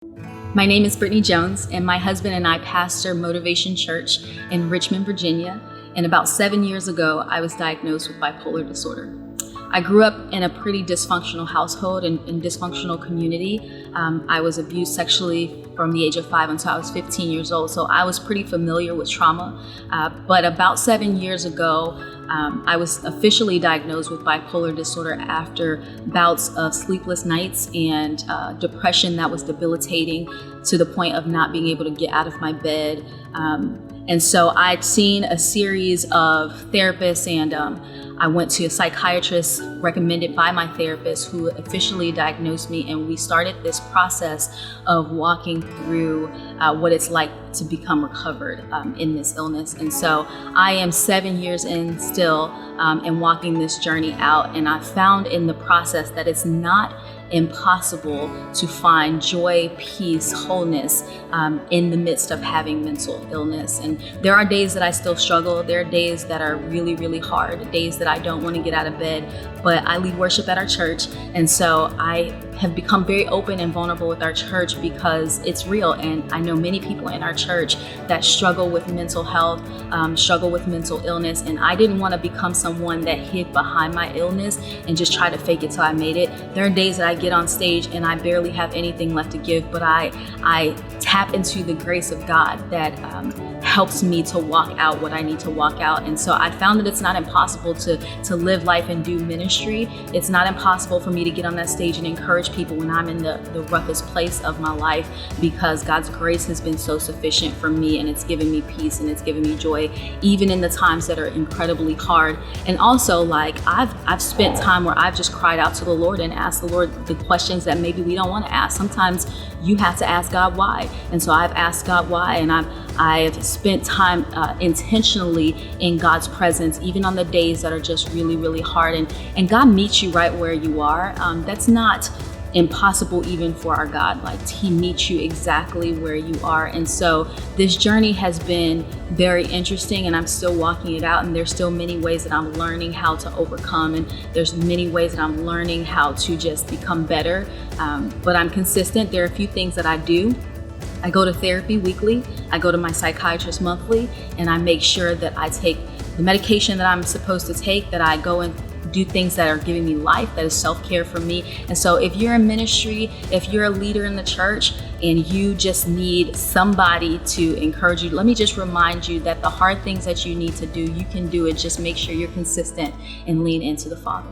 My name is Brittany Jones, and my husband and I pastor Motivation Church in Richmond, Virginia. And about 7 years ago, I was diagnosed with bipolar disorder. I grew up in a pretty dysfunctional household and dysfunctional community. I was abused sexually from the age of 5 until I was 15 years old, so I was pretty familiar with trauma. But about 7 years ago, I was officially diagnosed with bipolar disorder after bouts of sleepless nights and depression that was debilitating to the point of not being able to get out of my bed. And so I'd seen a series of therapists, and I went to a psychiatrist recommended by my therapist who officially diagnosed me, and we started this process of walking through what it's like to become recovered in this illness. And so I am 7 years in still and walking this journey out, and I found in the process that it's not impossible to find joy, peace, wholeness in the midst of having mental illness. And there are days that I still struggle. There are days that are really, really hard, days that I don't want to get out of bed, but I lead worship at our church. And so I have become very open and vulnerable with our church because it's real. And I know many people in our church that struggle with mental health, struggle with mental illness. And I didn't want to become someone that hid behind my illness and just try to fake it till I made it. There are days that I get on stage and I barely have anything left to give, but I tap into the grace of God that helps me to walk out what I need to walk out. And so I found that it's not impossible to live life and do ministry. It's not impossible for me to get on that stage and encourage people when I'm in the roughest place of my life, because God's grace has been so sufficient for me, and it's given me peace and it's given me joy, even in the times that are incredibly hard. And also, like, I've spent time where I've just cried out to the Lord and asked the Lord the questions that maybe we don't want to ask. Sometimes you have to ask God why. And so I've asked God why, and I've spent time intentionally in God's presence, even on the days that are just really, really hard. And God meets you right where you are. That's not impossible even for our God. Like, He meets you exactly where you are. And so this journey has been very interesting, and I'm still walking it out, and there's still many ways that I'm learning how to overcome, and there's many ways that I'm learning how to just become better. But I'm consistent. There are a few things that I do. I go to therapy weekly, I go to my psychiatrist monthly, and I make sure that I take the medication that I'm supposed to take, that I go and do things that are giving me life, that is self-care for me. And so if you're in ministry, if you're a leader in the church and you just need somebody to encourage you, let me just remind you that the hard things that you need to do, you can do it. Just make sure you're consistent and lean into the Father.